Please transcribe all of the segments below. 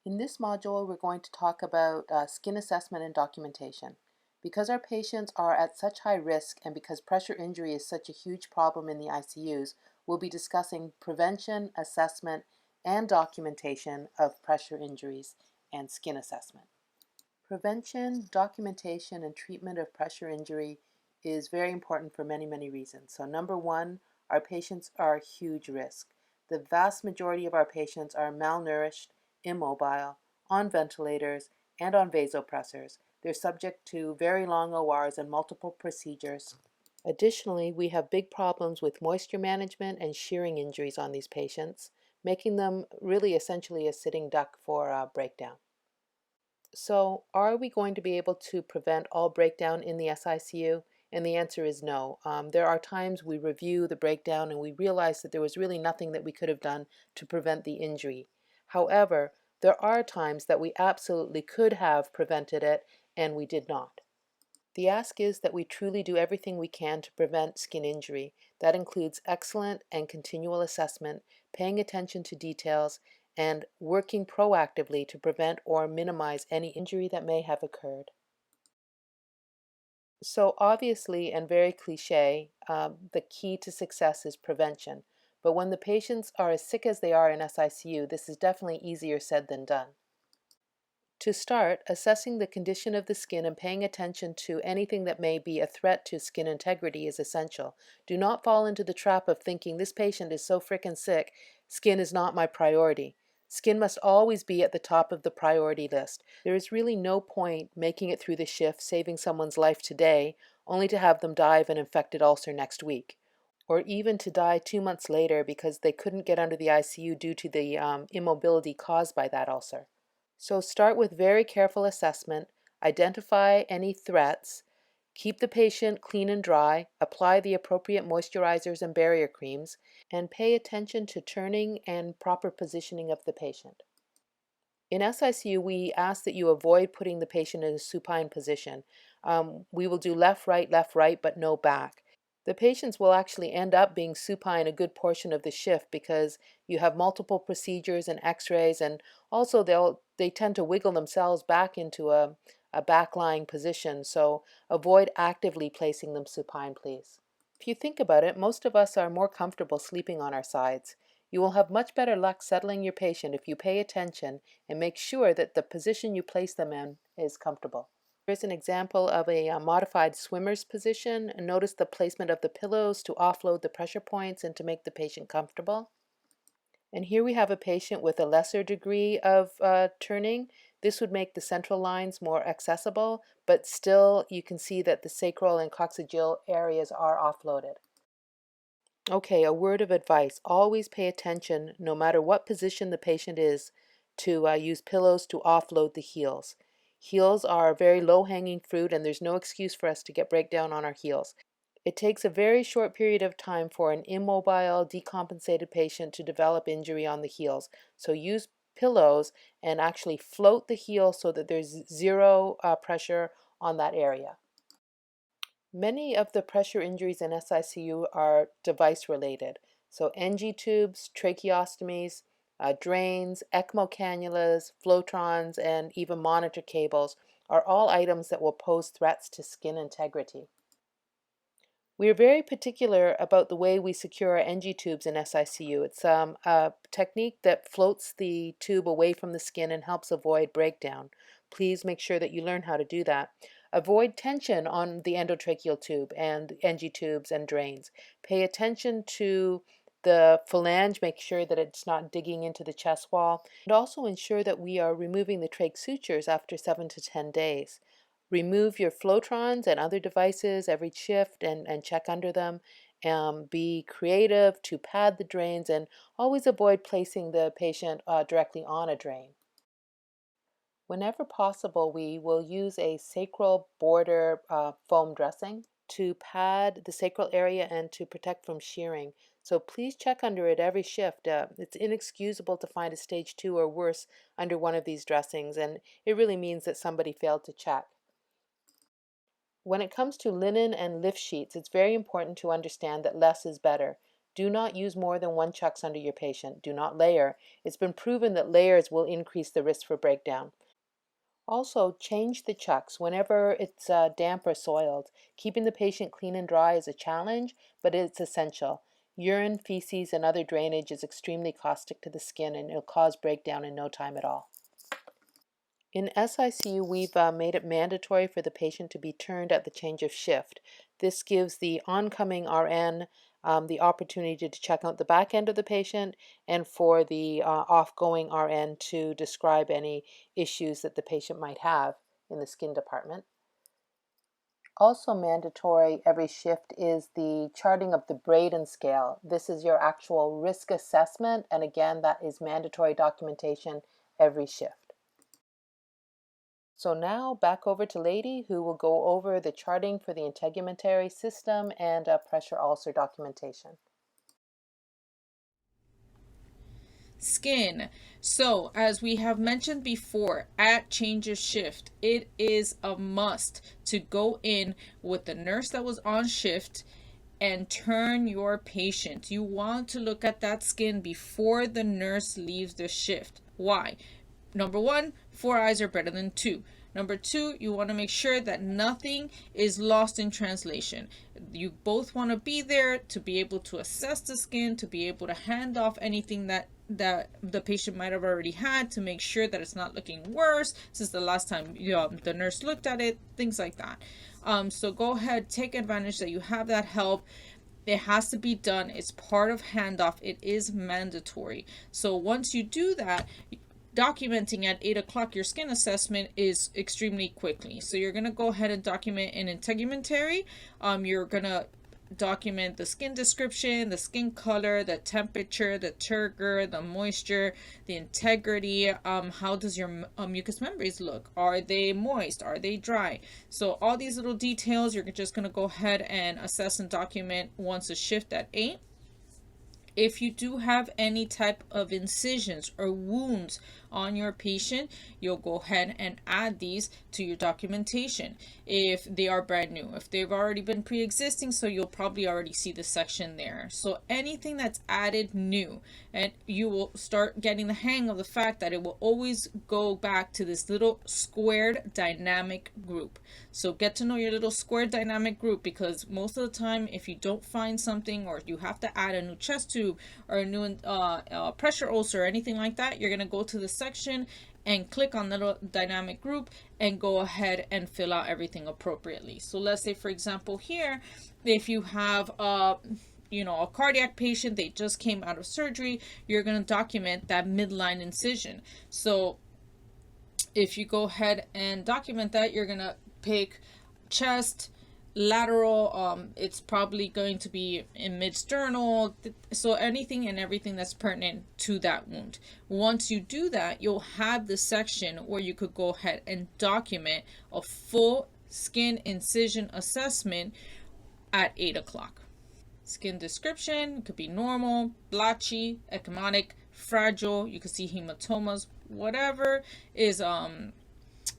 In this module, we're going to talk about skin assessment and documentation. Because our patients are at such high risk and because pressure injury is such a huge problem in the ICUs, we'll be discussing prevention, assessment, and documentation of pressure injuries and skin assessment. Prevention, documentation, and treatment of pressure injury is very important for many, many reasons. So number one, our patients are a huge risk. The vast majority of our patients are malnourished, immobile, on ventilators, and on vasopressors. They're subject to very long ORs and multiple procedures. Additionally, we have big problems with moisture management and shearing injuries on these patients, making them really essentially a sitting duck for breakdown. So, are we going to be able to prevent all breakdown in the SICU? And the answer is no. There are times we review the breakdown and we realize that there was really nothing that we could have done to prevent the injury. However, there are times that we absolutely could have prevented it and we did not. The ask is that we truly do everything we can to prevent skin injury. That includes excellent and continual assessment, paying attention to details, and working proactively to prevent or minimize any injury that may have occurred. So obviously and very cliche, the key to success is prevention. But when the patients are as sick as they are in SICU, this is definitely easier said than done. To start, assessing the condition of the skin and paying attention to anything that may be a threat to skin integrity is essential. Do not fall into the trap of thinking this patient is so frickin' sick, skin is not my priority. Skin must always be at the top of the priority list. There is really no point making it through the shift, saving someone's life today, only to have them die of an infected ulcer next week. Or even to die 2 months later because they couldn't get under the ICU due to the immobility caused by that ulcer. So start with very careful assessment, identify any threats, keep the patient clean and dry, apply the appropriate moisturizers and barrier creams, and pay attention to turning and proper positioning of the patient. In SICU, we ask that you avoid putting the patient in a supine position. We will do left, right, but no back. The patients will actually end up being supine a good portion of the shift because you have multiple procedures and x-rays, and also they tend to wiggle themselves back into a back-lying position, so avoid actively placing them supine, please. If you think about it, most of us are more comfortable sleeping on our sides. You will have much better luck settling your patient if you pay attention and make sure that the position you place them in is comfortable. Here's an example of a modified swimmer's position. Notice the placement of the pillows to offload the pressure points and to make the patient comfortable. And here we have a patient with a lesser degree of turning. This would make the central lines more accessible, but still you can see that the sacral and coccygeal areas are offloaded. Okay, a word of advice. Always pay attention, no matter what position the patient is, to use pillows to offload the heels. Heels are very low-hanging fruit, and there's no excuse for us to get breakdown on our heels. It takes a very short period of time for an immobile, decompensated patient to develop injury on the heels. So use pillows and actually float the heel so that there's zero pressure on that area. Many of the pressure injuries in SICU are device related. So NG tubes, tracheostomies, drains, ECMO cannulas, flotrons, and even monitor cables are all items that will pose threats to skin integrity. We are very particular about the way we secure our NG tubes in SICU. It's a technique that floats the tube away from the skin and helps avoid breakdown. Please make sure that you learn how to do that. Avoid tension on the endotracheal tube and NG tubes and drains. Pay attention to the phalange, make sure that it's not digging into the chest wall, and also ensure that we are removing the trach sutures after 7 to 10 days. Remove your flotrons and other devices every shift and check under them. Be creative to pad the drains and always avoid placing the patient directly on a drain. Whenever possible, we will use a sacral border foam dressing to pad the sacral area and to protect from shearing. So please check under it every shift. It's inexcusable to find a stage 2 or worse under one of these dressings, and it really means that somebody failed to check. When it comes to linen and lift sheets, it's very important to understand that less is better. Do not use more than 1 chucks under your patient. Do not layer. It's been proven that layers will increase the risk for breakdown. Also, change the chucks whenever it's damp or soiled. Keeping the patient clean and dry is a challenge, but it's essential. Urine, feces, and other drainage is extremely caustic to the skin, and it'll cause breakdown in no time at all. In SICU, we've made it mandatory for the patient to be turned at the change of shift. This gives the oncoming RN the opportunity to check out the back end of the patient, and for the offgoing RN to describe any issues that the patient might have in the skin department. Also mandatory every shift is the charting of the Braden scale. This is your actual risk assessment, and again, that is mandatory documentation every shift. So now back over to Lady, who will go over the charting for the integumentary system and pressure ulcer documentation. Skin. So as we have mentioned before, at change of shift, it is a must to go in with the nurse that was on shift and turn your patient. You want to look at that skin before the nurse leaves the shift. Why? Number one, 4 eyes are better than 2. Number 2, you want to make sure that nothing is lost in translation. You both want to be there to be able to assess the skin, to be able to hand off anything that the patient might have already had, to make sure that it's not looking worse since the last time the nurse looked at it, things like that. So go ahead, take advantage that you have that help. It has to be done. It's part of handoff. It is mandatory. So once you do that, documenting at 8 o'clock your skin assessment is extremely quickly. So you're going to go ahead and document an integumentary. You're going to document the skin description, the skin color, the temperature, the turgor, the moisture, the integrity. How does your mucous membranes look? Are they moist? Are they dry? So all these little details you're just going to go ahead and assess and document once a shift at 8. If you do have any type of incisions or wounds on your patient, you'll go ahead and add these to your documentation if they are brand new. If they've already been pre-existing, so you'll probably already see the section there. So anything that's added new, and you will start getting the hang of the fact that it will always go back to this little squared dynamic group. So get to know your little squared dynamic group, because most of the time if you don't find something, or you have to add a new chest tube or a new pressure ulcer or anything like that, you're going to go to the section and click on the little dynamic group and go ahead and fill out everything appropriately. So let's say, for example, here, if you have a cardiac patient, they just came out of surgery, you're going to document that midline incision. So if you go ahead and document that, you're going to pick chest, lateral, it's probably going to be in mid-sternal, so anything and everything that's pertinent to that wound. Once you do that, you'll have the section where you could go ahead and document a full skin incision assessment at 8 o'clock. Skin description could be normal, blotchy, ecchymotic, fragile, you could see hematomas, whatever is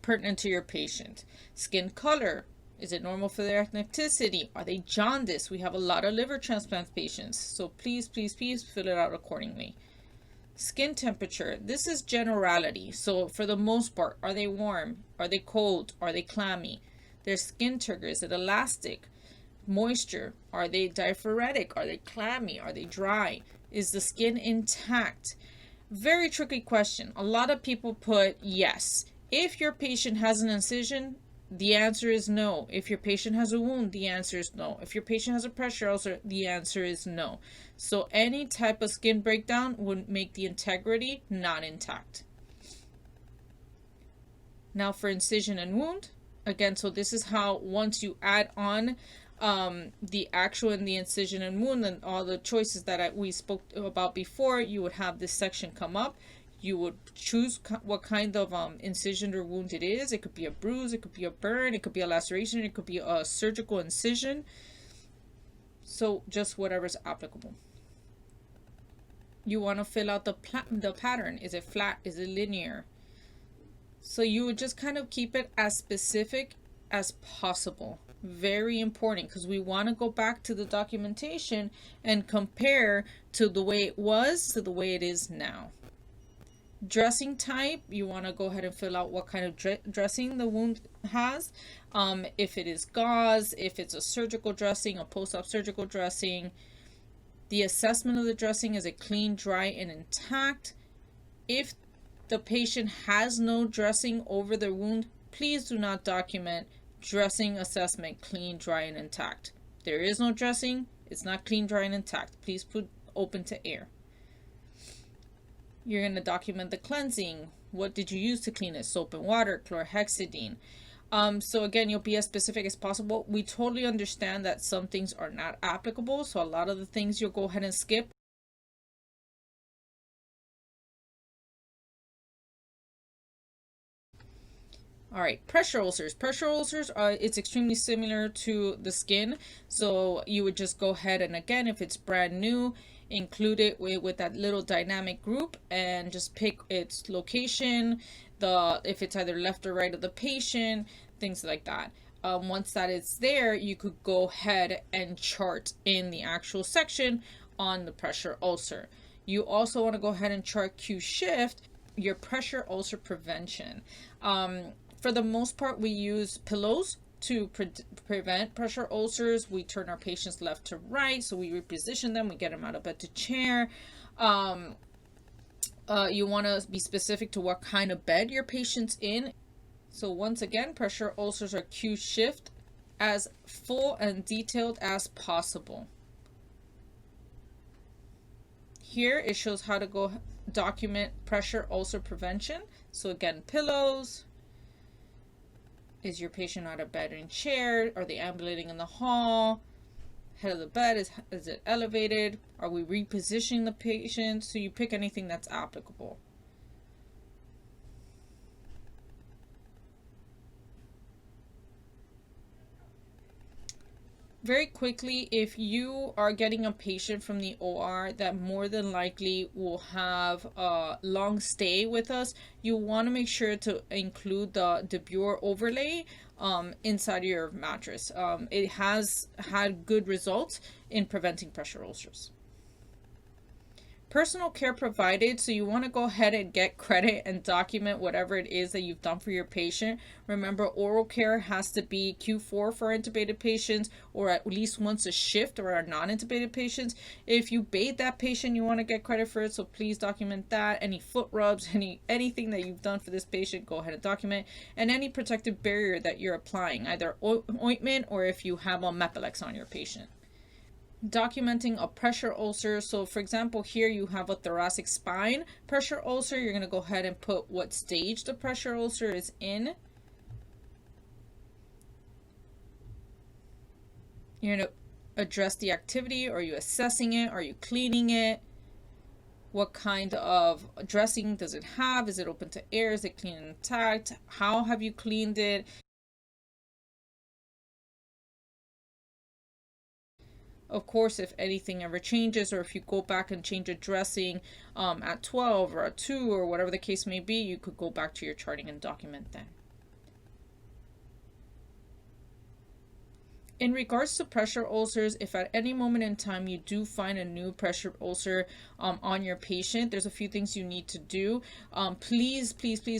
pertinent to your patient. Skin color, is it normal for their ethnicity? Are they jaundiced? We have a lot of liver transplant patients, so please fill it out accordingly. Skin temperature, this is generality, so for the most part, are they warm? Are they cold? Are they clammy? Their skin turgor, is it elastic? Moisture, are they diaphoretic? Are they clammy? Are they dry? Is the skin intact? Very tricky question. A lot of people put yes. If your patient has an incision, the answer is no. If your patient has a wound, the answer is no. If your patient has a pressure ulcer, the answer is no. So any type of skin breakdown would make the integrity not intact. Now for incision and wound, again, so this is how once you add on the actual and the incision and wound and all the choices that we spoke about before, you would have this section come up. You would choose what kind of incision or wound it is. It could be a bruise, it could be a burn, it could be a laceration, it could be a surgical incision. So just whatever's applicable. You want to fill out the pattern. Is it flat? Is it linear? So you would just kind of keep it as specific as possible. Very important, because we want to go back to the documentation and compare to the way it was to the way it is now. Dressing type, you want to go ahead and fill out what kind of dressing the wound has. If it is gauze, if it's a surgical dressing, a post-op surgical dressing. The assessment of the dressing, is it clean, dry, and intact? If the patient has no dressing over their wound, please do not document dressing assessment clean, dry, and intact. There is no dressing, it's not clean, dry, and intact. Please put open to air. You're going to document the cleansing. What did you use to clean it? Soap and water, chlorhexidine. So again, you'll be as specific as possible. We totally understand that some things are not applicable, so a lot of the things you'll go ahead and skip. All right, pressure ulcers. Pressure ulcers, it's extremely similar to the skin. So you would just go ahead and, again, if it's brand new, include it with that little dynamic group and just pick its location, if it's either left or right of the patient, things like that. Once that is there, you could go ahead and chart in the actual section on the pressure ulcer. You also want to go ahead and chart Q-shift, your pressure ulcer prevention. For the most part, we use pillows to prevent pressure ulcers. We turn our patients left to right, so we reposition them, we get them out of bed to chair. You want to be specific to what kind of bed your patient's in. So once again, pressure ulcers are Q-shift as full and detailed as possible. Here it shows how to go document pressure ulcer prevention. So again, pillows. Is your patient out of bed and chair? Are they ambulating in the hall? Head of the bed, is it elevated? Are we repositioning the patient? So you pick anything that's applicable. Very quickly, if you are getting a patient from the OR that more than likely will have a long stay with us, you want to make sure to include the DeBure overlay inside your mattress. It has had good results in preventing pressure ulcers. Personal care provided, so you want to go ahead and get credit and document whatever it is that you've done for your patient. Remember, oral care has to be Q4 for intubated patients, or at least once a shift, or our non-intubated patients. If you bathe that patient, you want to get credit for it, so please document that. Any foot rubs, anything that you've done for this patient, go ahead and document. And any protective barrier that you're applying, either ointment or if you have a Mepilex on your patient. Documenting a pressure ulcer. So for example, here you have a thoracic spine pressure ulcer. You're going to go ahead and put what stage the pressure ulcer is in. You're going to address the activity. Are you assessing it? Are you cleaning it? What kind of dressing does it have? Is it open to air? Is it clean and intact? How have you cleaned it? Of course, if anything ever changes, or if you go back and change a dressing at 12 or at 2 or whatever the case may be, you could go back to your charting and document then. In regards to pressure ulcers, if at any moment in time you do find a new pressure ulcer on your patient, there's a few things you need to do. Please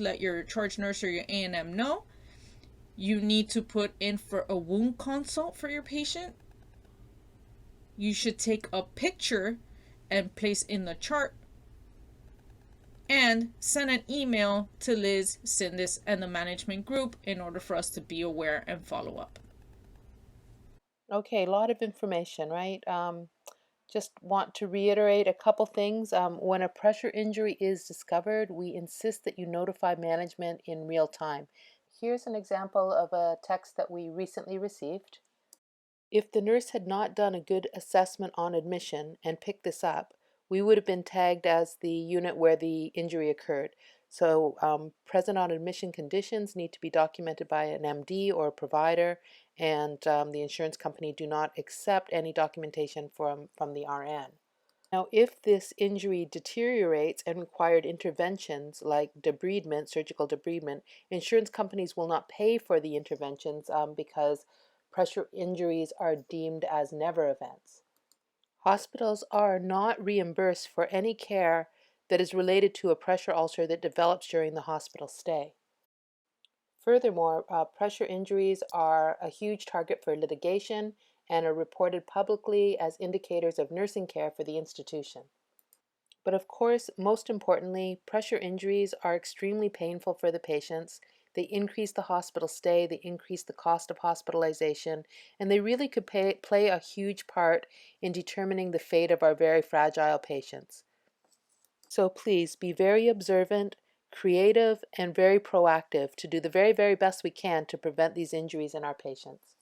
let your charge nurse or your A&M know. You need to put in for a wound consult for your patient. You should take a picture and place in the chart, and send an email to Liz, Cindis, and the management group in order for us to be aware and follow up. Okay, a lot of information, right? Just want to reiterate a couple things. When a pressure injury is discovered, we insist that you notify management in real time. Here's an example of a text that we recently received. If the nurse had not done a good assessment on admission and picked this up, we would have been tagged as the unit where the injury occurred. So present on admission conditions need to be documented by an MD or a provider, and the insurance company do not accept any documentation from the RN. Now, if this injury deteriorates and required interventions like debridement, surgical debridement, insurance companies will not pay for the interventions because pressure injuries are deemed as never events. Hospitals are not reimbursed for any care that is related to a pressure ulcer that develops during the hospital stay. Furthermore, pressure injuries are a huge target for litigation and are reported publicly as indicators of nursing care for the institution. But of course, most importantly, pressure injuries are extremely painful for the patients. They increase the hospital stay, they increase the cost of hospitalization, and they really could play a huge part in determining the fate of our very fragile patients. So please be very observant, creative, and very proactive to do the very, very best we can to prevent these injuries in our patients.